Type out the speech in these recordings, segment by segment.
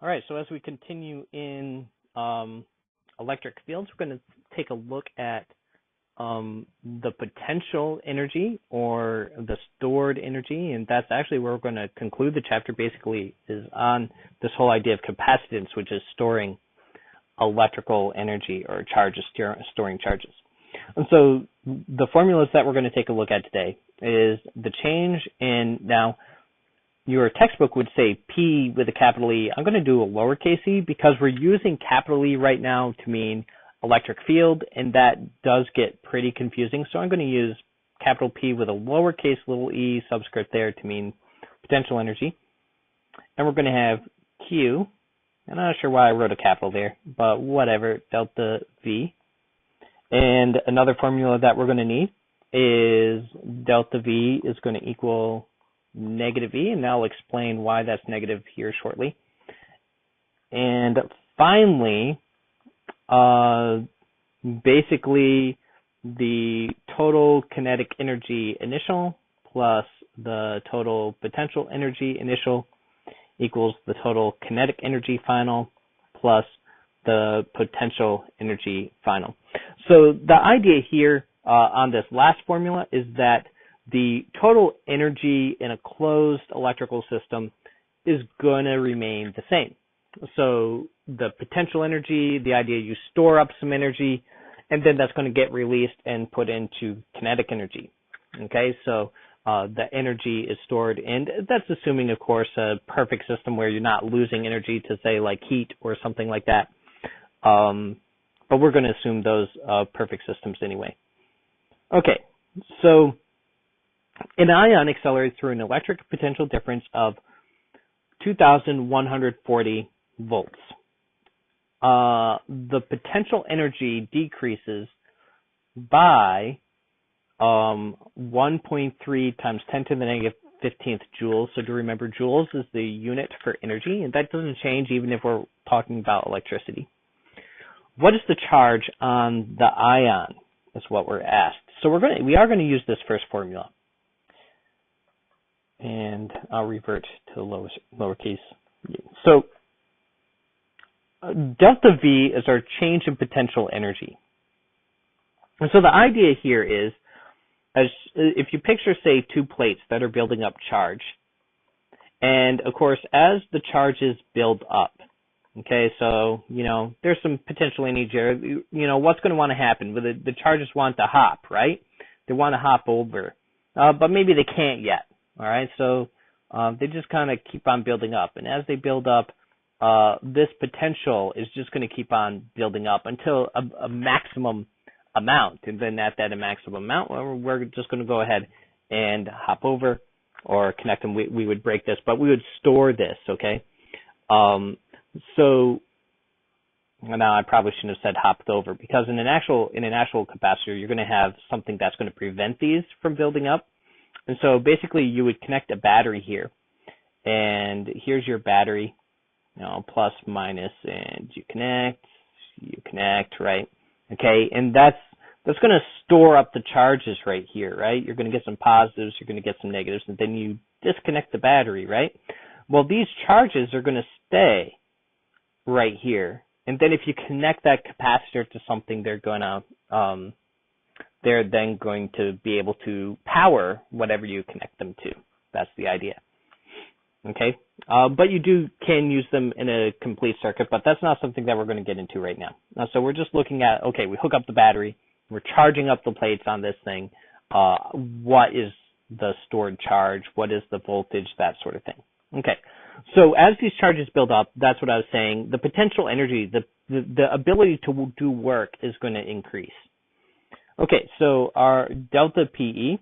All right, so as we continue in electric fields, we're going to take a look at the potential energy or the stored energy, and that's actually where we're going to conclude the chapter. Basically, is on this whole idea of capacitance, which is storing electrical energy or charges, storing charges. And so the formulas that we're going to take a look at today is the change in, now your textbook would say P with a capital E. I'm going to do a lowercase e because we're using capital E right now to mean electric field, and that does get pretty confusing. So I'm going to use capital P with a lowercase little e subscript there to mean potential energy. And we're going to have Q. I'm not sure why I wrote a capital there, but whatever, delta V. And another formula that we're going to need is delta V is going to equal negative E, and I'll explain why that's negative here shortly. And finally, basically the total kinetic energy initial plus the total potential energy initial equals the total kinetic energy final plus the potential energy final. So the idea here on this last formula is that the total energy in a closed electrical system is going to remain the same. So the potential energy, the idea you store up some energy, and then that's going to get released and put into kinetic energy. Okay, so the energy is stored, and that's assuming, of course, a perfect system where you're not losing energy to, say, like heat or something like that. But we're going to assume those perfect systems anyway. Okay, so an ion accelerates through an electric potential difference of 2,140 volts. The potential energy decreases by 1.3 times 10 to the negative 15th joules. So to remember, joules is the unit for energy, and that doesn't change even if we're talking about electricity. What is the charge on the ion is what we're asked. So we are going to use this first formula. And I'll revert to lowercase u. So delta V is our change in potential energy. And so the idea here is, if you picture, say, two plates that are building up charge, and of course, as the charges build up, okay, so, there's some potential energy here. What's going to want to happen? The charges want to hop, right? They want to hop over, but maybe they can't yet. All right, so they just kind of keep on building up. And as they build up, this potential is just going to keep on building up until a maximum amount. And then at that maximum amount, we're just going to go ahead and hop over or connect them. We would break this, but we would store this, okay? So now I probably shouldn't have said hopped over, because in an actual capacitor, you're going to have something that's going to prevent these from building up. And so basically you would connect a battery here, and here's your battery, plus, minus, and you connect, right? Okay, and that's going to store up the charges right here, right? You're going to get some positives, you're going to get some negatives, and then you disconnect the battery, right? Well, these charges are going to stay right here. And then if you connect that capacitor to something, they're then going to be able to power whatever you connect them to. That's the idea. Okay? But you can use them in a complete circuit, but that's not something that we're going to get into right now. So we're just looking at, okay, we hook up the battery, we're charging up the plates on this thing. What is the stored charge? What is the voltage? That sort of thing. Okay. So as these charges build up, that's what I was saying, the potential energy, the ability to do work is going to increase. Okay, so our delta PE,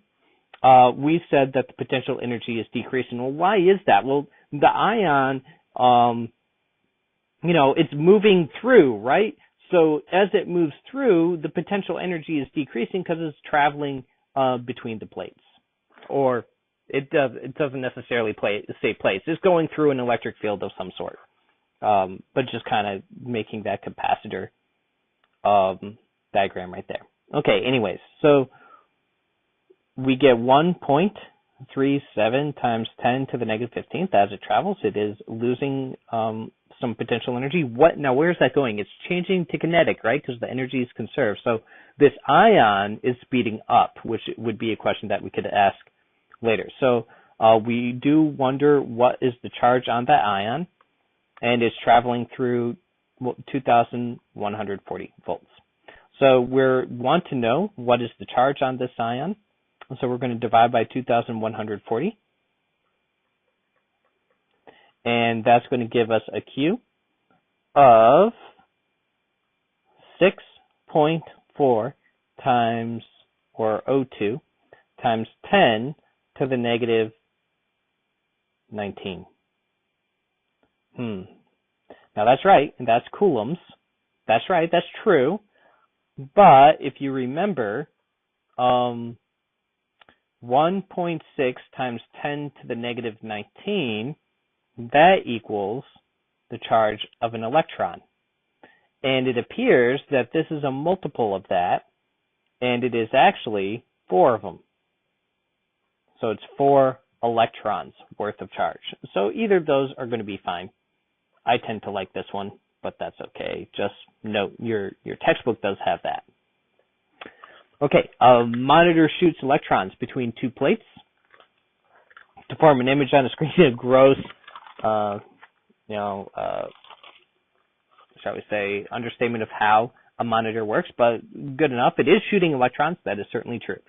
we said that the potential energy is decreasing. Well, why is that? Well, the ion, it's moving through, right? So as it moves through, the potential energy is decreasing because it's traveling between the plates. Or it doesn't necessarily say plates. It's going through an electric field of some sort, but just kind of making that capacitor diagram right there. Okay, anyways, so we get 1.37 times 10 to the negative 15th as it travels. It is losing some potential energy. Now, where is that going? It's changing to kinetic, right? Because the energy is conserved. So this ion is speeding up, which would be a question that we could ask later. So we do wonder what is the charge on that ion, and it's traveling through 2,140 volts. So we want to know what is the charge on this ion. So we're going to divide by 2,140. And that's going to give us a Q of 6.4 times, or O2, times 10 to the negative 19. Now that's right, and that's coulombs. That's right, that's true. But if you remember, 1.6 times 10 to the negative 19, that equals the charge of an electron. And it appears that this is a multiple of that, and it is actually 4 of them. So it's 4 electrons worth of charge. So either of those are going to be fine. I tend to like this one, but that's okay. Just note your textbook does have that. Okay, a monitor shoots electrons between 2 plates to form an image on a screen. A gross, shall we say, understatement of how a monitor works, but good enough. It is shooting electrons. That is certainly true.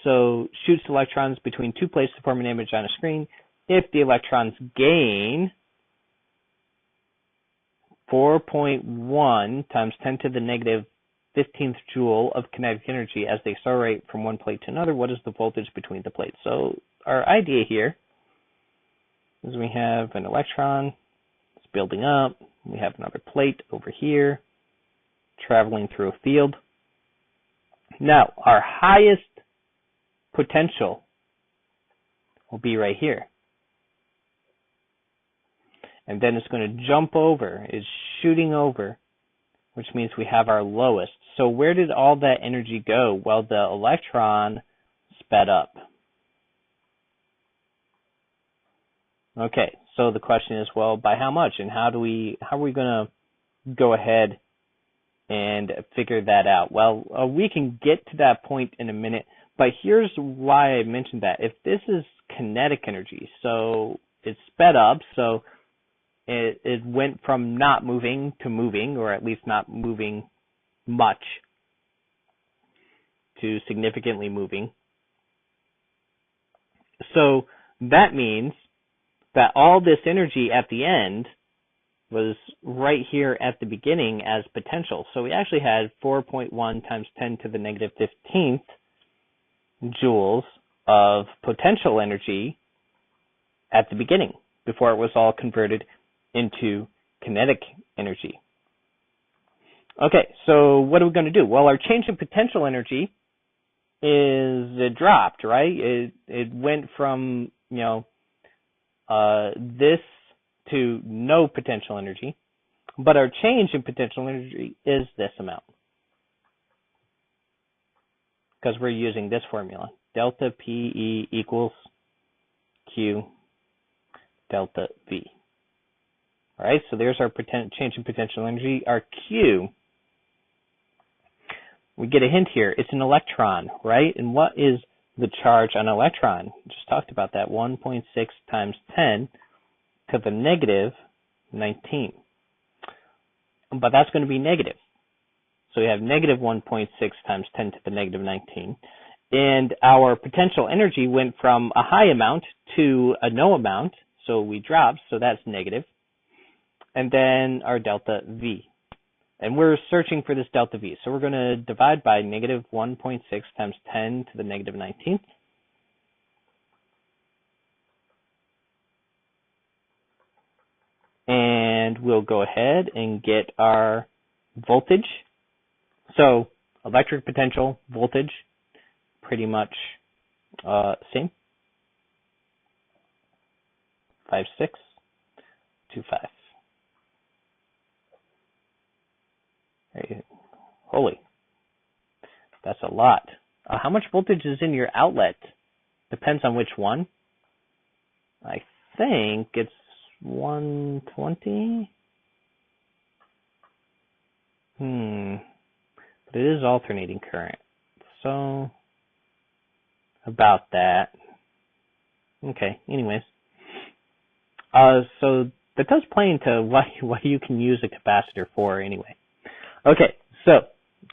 So shoots electrons between 2 plates to form an image on a screen. If the electrons gain 4.1 times 10 to the negative 15th joule of kinetic energy as they accelerate from one plate to another, what is the voltage between the plates? So our idea here is we have an electron, it's building up, we have another plate over here, traveling through a field. Now, our highest potential will be right here. And then it's going to jump over, it's shooting over, which means we have our lowest. So where did all that energy go? Well, the electron sped up. Okay, so the question is, well, by how much? And how are we going to go ahead and figure that out? Well, we can get to that point in a minute, but here's why I mentioned that. If this is kinetic energy, so it's sped up, so it went from not moving to moving, or at least not moving much, to significantly moving. So that means that all this energy at the end was right here at the beginning as potential. So we actually had 4.1 times 10 to the negative 15th joules of potential energy at the beginning, before it was all converted into kinetic energy. Okay, so what are we going to do? Well, our change in potential energy it dropped, right? It went from, this to no potential energy, but our change in potential energy is this amount, because we're using this formula. Delta PE equals Q delta V. All right, so there's our change in potential energy. Our Q, we get a hint here. It's an electron, right? And what is the charge on an electron? Just talked about that. 1.6 times 10 to the negative 19. But that's going to be negative. So we have negative 1.6 times 10 to the negative 19. And our potential energy went from a high amount to a no amount. So we dropped, so that's negative. And then our delta V. And we're searching for this delta V. So we're going to divide by negative 1.6 times 10 to the negative 19th. And we'll go ahead and get our voltage. So electric potential, voltage, pretty much same. 5.625. Holy, that's a lot. How much voltage is in your outlet? Depends on which one. I think it's 120. But it is alternating current. So about that. Okay, anyways. So that does play into what you can use a capacitor for anyway. Okay, so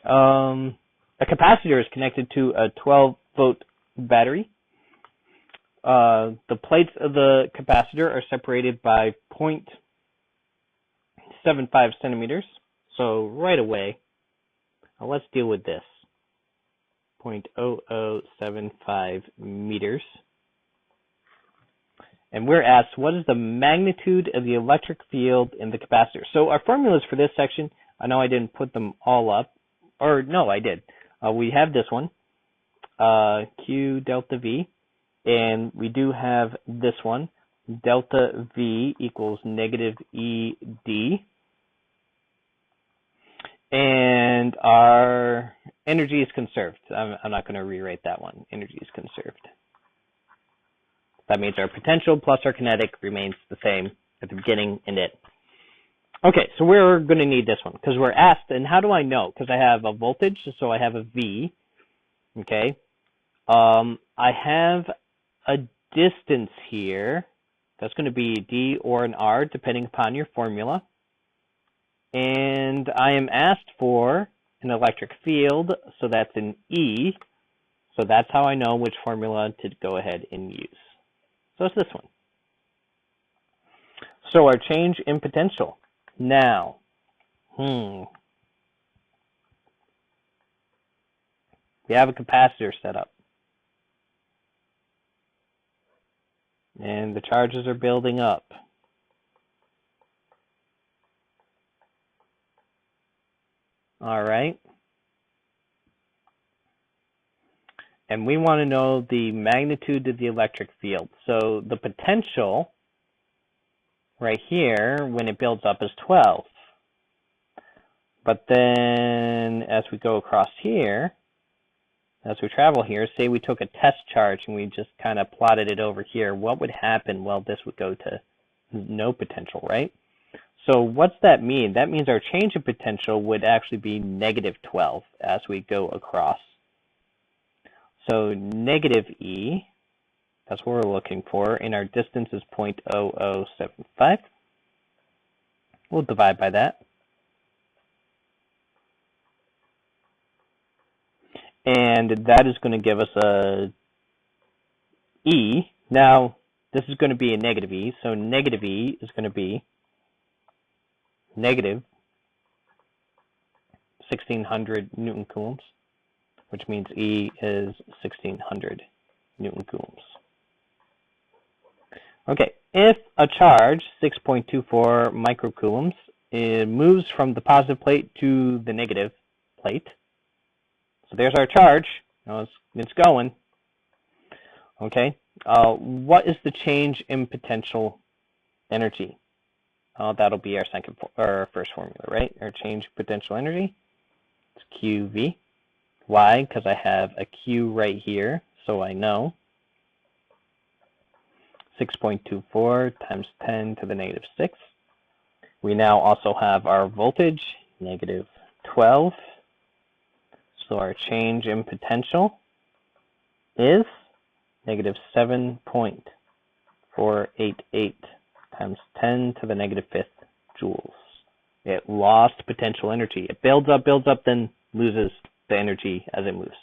a capacitor is connected to a 12-volt battery. The plates of the capacitor are separated by 0.75 centimeters. So right away, let's deal with this. 0.0075 meters. And we're asked, what is the magnitude of the electric field in the capacitor? So our formulas for this section, I know I didn't put them all up. Or no, I did. We have this one, Q delta V. And we do have this one, delta V equals negative ED. And our energy is conserved. I'm not going to rewrite that one. Energy is conserved. That means our potential plus our kinetic remains the same at the beginning and it. Okay, so we're going to need this one because we're asked, and how do I know? Because I have a voltage, so I have a V. Okay. I have a distance here. That's going to be D or an R, depending upon your formula. And I am asked for an electric field, so that's an E. So that's how I know which formula to go ahead and use. So it's this one. So our change in potential. Now, we have a capacitor set up. And the charges are building up. All right. And we want to know the magnitude of the electric field. So the potential right here, when it builds up, is 12. But then as we go across here, as we travel here, say we took a test charge and we just kind of plotted it over here, what would happen? Well, this would go to no potential, right? So what's that mean? That means our change in potential would actually be negative 12 as we go across. So negative E, that's what we're looking for, and our distance is 0.0075. We'll divide by that. And that is going to give us a E. Now, this is going to be a negative E, so negative E is going to be negative 1600 Newton coulombs, which means E is 1600 Newton coulombs. Okay, if a charge, 6.24 microcoulombs, it moves from the positive plate to the negative plate. So there's our charge. Now it's going. Okay, what is the change in potential energy? That'll be our first formula, right? Our change in potential energy. It's QV. Why? Because I have a Q right here, so I know 6.24 times 10 to the negative 6. We now also have our voltage, negative 12. So our change in potential is negative 7.488 times 10 to the negative 5th joules. It lost potential energy. It builds up, then loses the energy as it moves.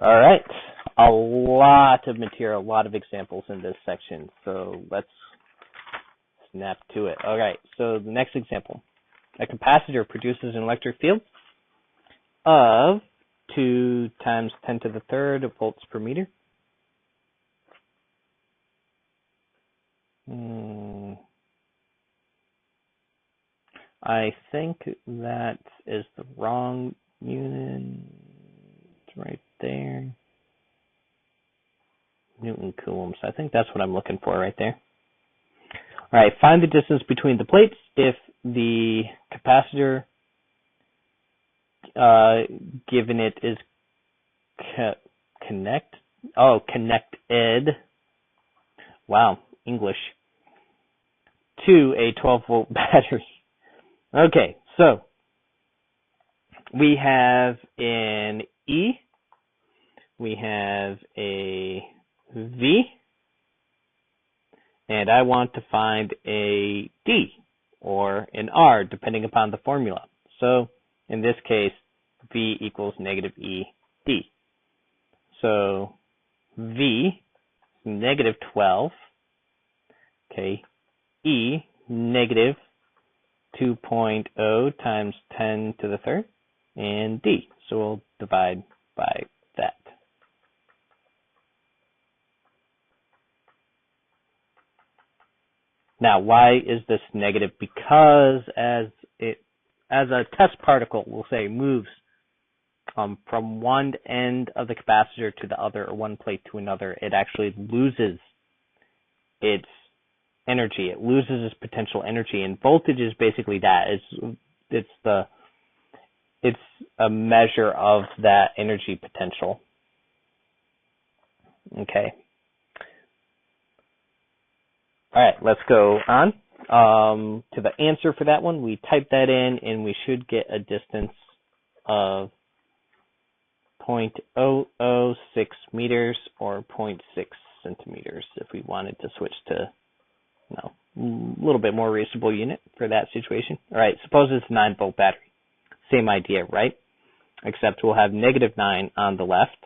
All right, a lot of material, a lot of examples in this section, so let's snap to it. All right, so the next example. A capacitor produces an electric field of 2 times 10 to the third volts per meter. I think that is the wrong unit. It's right there. Newton coulombs. I think that's what I'm looking for right there. All right, find the distance between the plates if the capacitor given it is connected. Wow. English, to a 12-volt battery. Okay, so we have an E, we have a V, and I want to find a D or an R depending upon the formula. So in this case, V equals negative ED. So V, negative 12, okay, E, negative 2.0 times 10 to the third, and D. So we'll divide by that. Now, why is this negative? Because as a test particle, we'll say, moves from one end of the capacitor to the other, or one plate to another, it actually loses its energy. It loses its potential energy, and voltage is basically that. It's a measure of that energy potential. Okay. All right, let's go on to the answer for that one. We type that in, and we should get a distance of 0.006 meters or 0.6 centimeters if we wanted to switch to a little bit more reasonable unit for that situation. All right, suppose it's a 9-volt battery. Same idea, right? Except we'll have negative 9 on the left,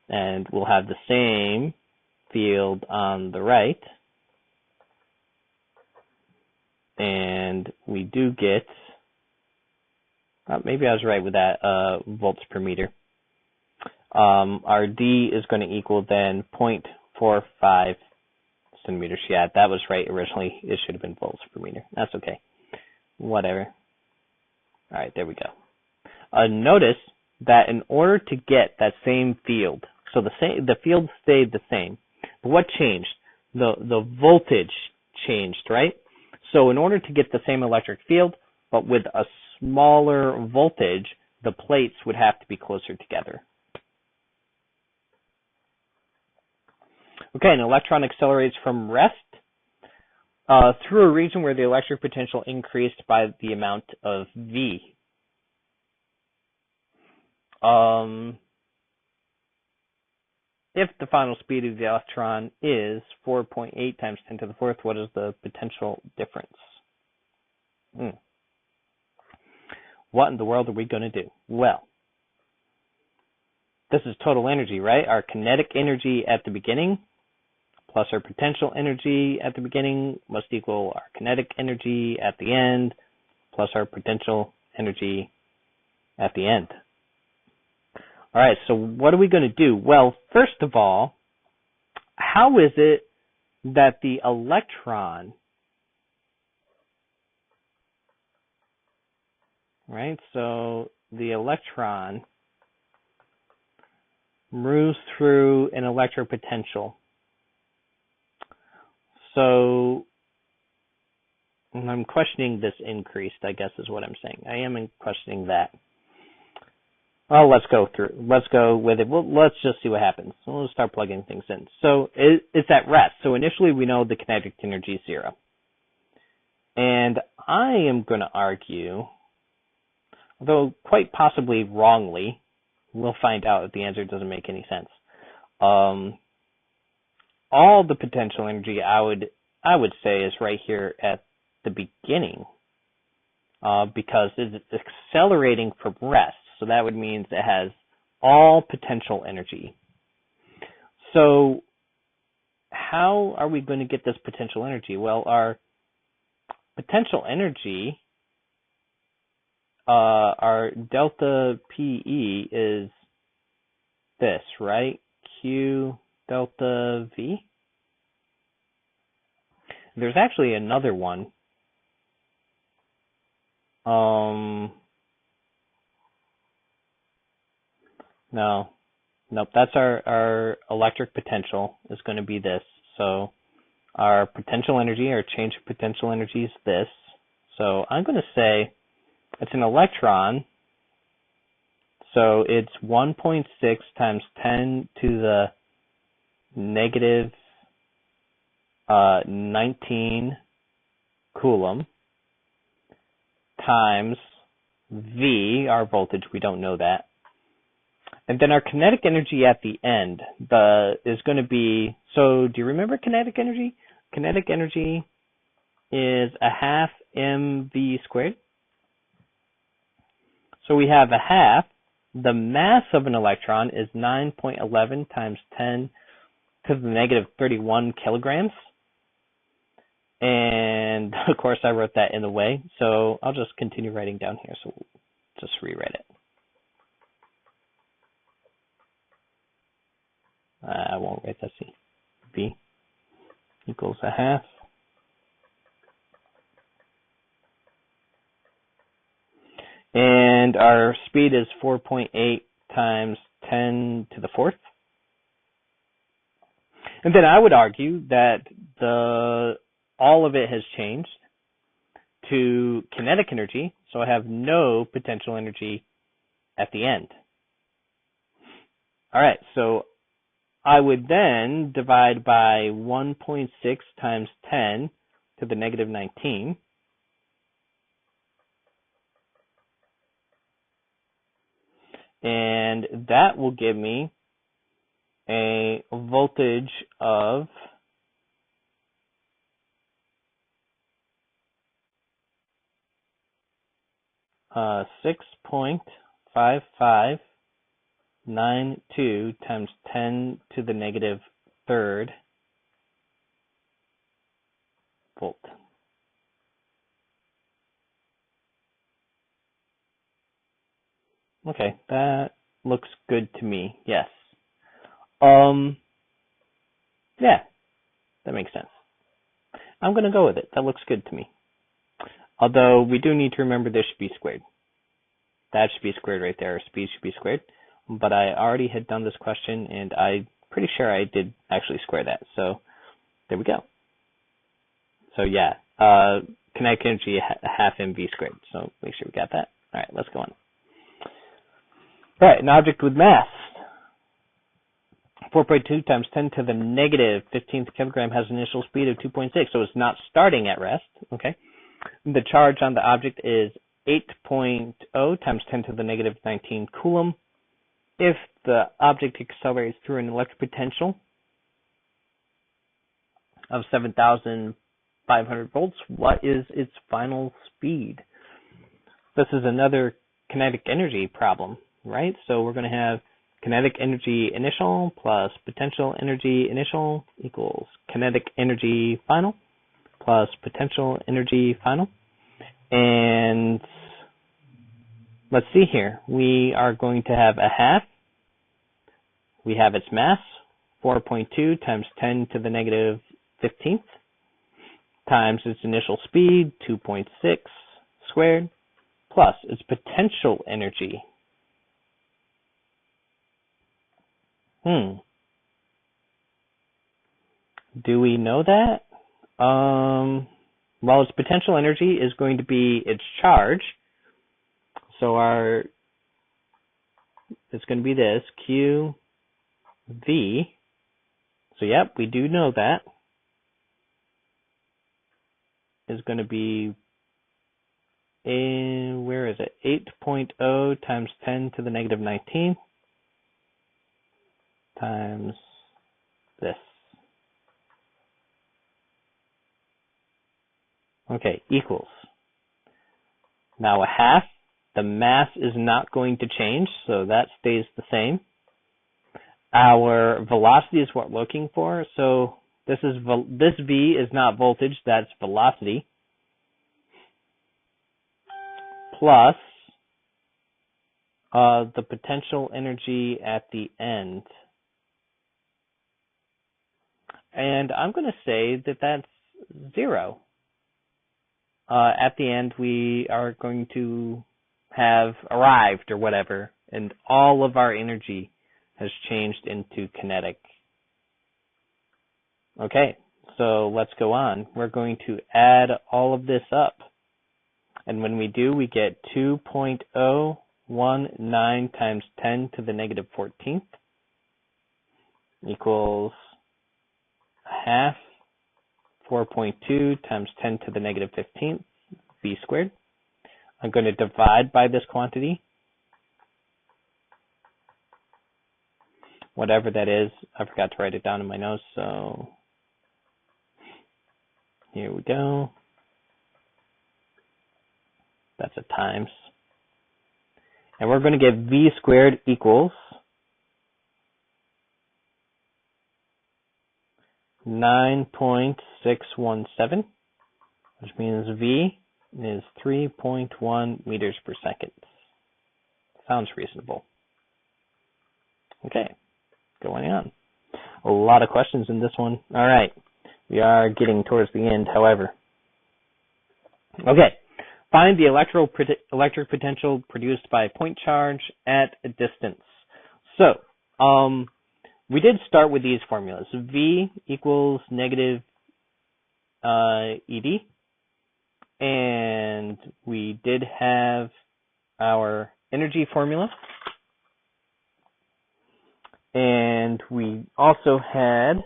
and we'll have the same field on the right. And we do get, maybe I was right with that, volts per meter. Our D is going to equal then 0.45 centimeters. Yeah, that was right originally. It should have been volts per meter. That's okay. Whatever. All right, there we go. Notice that in order to get that same field, so the field stayed the same, but what changed? The voltage changed, right? So in order to get the same electric field, but with a smaller voltage, the plates would have to be closer together. Okay, an electron accelerates from rest through a region where the electric potential increased by the amount of V. If the final speed of the electron is 4.8 times 10 to the fourth, what is the potential difference? What in the world are we going to do? Well, this is total energy, right? Our kinetic energy at the beginning plus our potential energy at the beginning must equal our kinetic energy at the end plus our potential energy at the end. All right, so what are we going to do? Well, first of all, how is it that the electron, right? So the electron moves through an electric potential. So I'm questioning this increased, I guess is what I'm saying. I am questioning that. Well, let's go with it. Well, let's just see what happens. So we'll start plugging things in. So it's at rest. So initially we know the kinetic energy is 0. And I am going to argue, although quite possibly wrongly, we'll find out if the answer doesn't make any sense. All the potential energy I would say is right here at the beginning, because it's accelerating from rest. So that would mean it has all potential energy. So how are we going to get this potential energy? Well, our potential energy, our delta PE is this, right? Q delta V. There's actually another one. Nope, that's our electric potential is going to be this. So our potential energy, our change of potential energy is this. So I'm going to say it's an electron. So it's 1.6 times 10 to the negative 19 coulomb times V, our voltage, we don't know that. And then our kinetic energy at the end is going to be, so do you remember kinetic energy? Kinetic energy is a half mv squared. So we have a half. The mass of an electron is 9.11 times 10 to the negative 31 kilograms. And of course I wrote that in the way, so I'll just continue writing down here. So we'll just rewrite it. I won't write that. See, V equals a half. And our speed is 4.8 times 10 to the fourth. And then I would argue that all of it has changed to kinetic energy, so I have no potential energy at the end. All right, so I would then divide by 1.6 times 10 to the negative 19. And that will give me a voltage of 6.5592 times 10 to the negative third volt. Okay, that looks good to me. Yes. Yeah, that makes sense. I'm going to go with it. That looks good to me. Although we do need to remember this should be squared. That should be squared right there. Speed should be squared. But I already had done this question, and I'm pretty sure I did actually square that. So there we go. So yeah, kinetic energy half mv squared. So make sure we got that. All right, let's go on. All right, an object with mass 4.2 times 10 to the negative 15th kilogram has an initial speed of 2.6, so it's not starting at rest. Okay. The charge on the object is 8.0 times 10 to the negative 19 coulomb. If the object accelerates through an electric potential of 7,500 volts, what is its final speed? This is another kinetic energy problem, right? So we're going to have kinetic energy initial plus potential energy initial equals kinetic energy final plus potential energy final. And let's see here. We are going to have a half. We have its mass, 4.2 times 10 to the negative 15th, times its initial speed, 2.6 squared, plus its potential energy. Do we know that? Well, its potential energy is going to be its charge. So it's going to be this, Q V. So yep, we do know that is going to be where is it? 8.0 times 10 to the negative 19 times this. Okay, equals. Now a half, the mass is not going to change, so that stays the same. Our velocity is what we're looking for, so this V is not voltage, that's velocity, plus the potential energy at the end. And I'm going to say that that's 0. At the end, we are going to have arrived or whatever, and all of our energy has changed into kinetic. Okay, so let's go on. We're going to add all of this up. And when we do, we get 2.019 times 10 to the negative 14th equals a half 4.2 times 10 to the negative 15th, V squared. I'm going to divide by this quantity, whatever that is. I forgot to write it down in my notes, so here we go. That's a times. And we're going to get V squared equals 9.617, which means V is 3.1 meters per second. Sounds reasonable. Okay, going on. A lot of questions in this one. All right, we are getting towards the end, however. Okay, find the electric potential produced by a point charge at a distance. So, we did start with these formulas. V equals negative ED. And we did have our energy formula. And we also had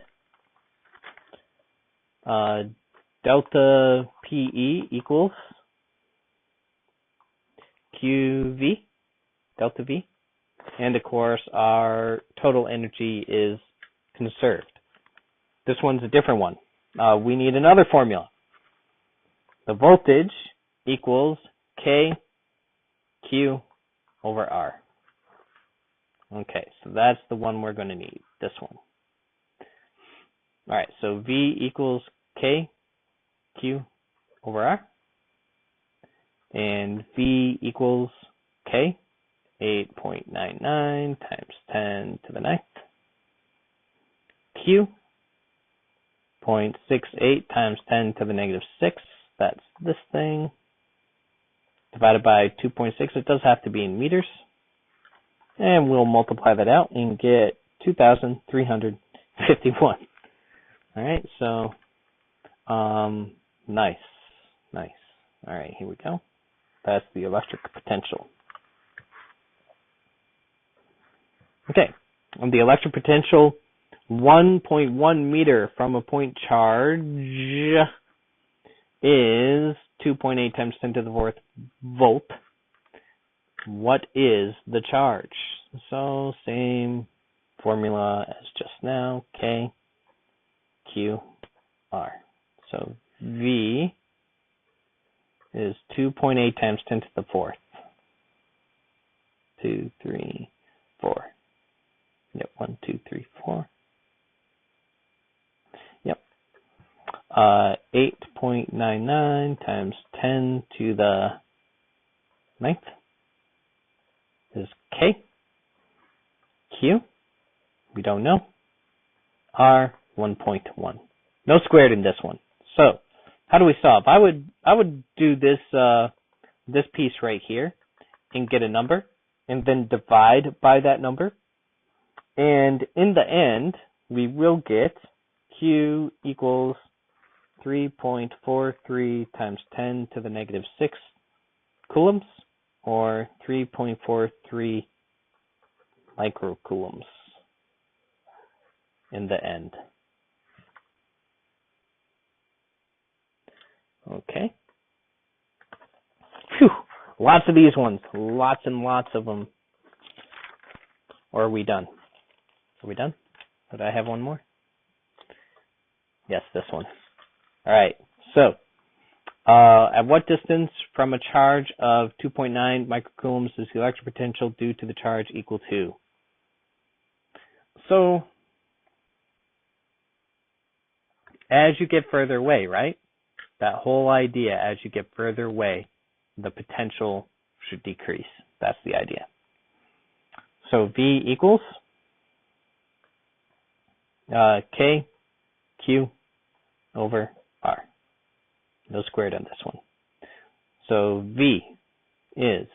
delta PE equals QV, delta V. And of course, our total energy is conserved. This one's a different one. We need another formula. The voltage equals KQ over R. Okay, so that's the one we're going to need, this one. All right, so V equals KQ over R. And V equals K, 8.99 times 10 to the 9th. Q, 0.68 times 10 to the negative 6. That's this thing, divided by 2.6. It does have to be in meters. And we'll multiply that out and get 2,351. All right, so nice. All right, here we go. That's the electric potential. Okay, and the electric potential, 1.1 meter from a point charge is 2.8 times 10 to the 4th volt. What is the charge? So same formula as just now, K, Q, R. So V is 2.8 times 10 to the 4th. 2, 3, 4. Yep, 1, 2, 3, 4. Yep. 8.99 times 10 to the 9th is K. Q, we don't know. R, 1.1. No squared in this one. So, how do we solve? I would do this this piece right here and get a number and then divide by that number. And in the end, we will get Q equals 3.43 times 10 to the negative 6 coulombs, or 3.43 microcoulombs in the end. Okay. Phew. Lots of these ones. Lots and lots of them. Or are we done? Are we done? Did I have one more? Yes, this one. All right. So, at what distance from a charge of 2.9 microcoulombs is the electric potential due to the charge equal to? So, as you get further away, right? That whole idea, as you get further away, the potential should decrease. That's the idea. So V equals K, Q over R. No squared on this one. So V is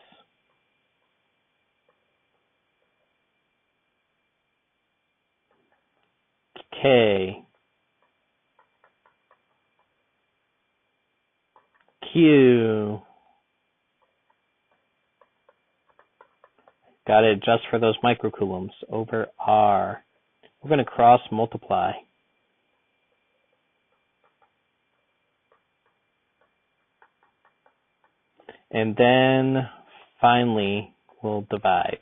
K Q. Got it just for those microcoulombs over R. We're going to cross multiply. And then finally, we'll divide.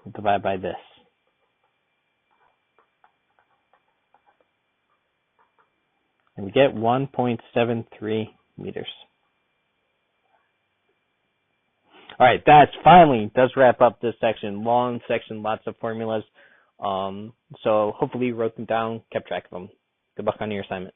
We'll divide by this. And we get 1.73 meters. All right, that's finally does wrap up this section. Long section, lots of formulas. So hopefully you wrote them down, kept track of them. Good luck on your assignment.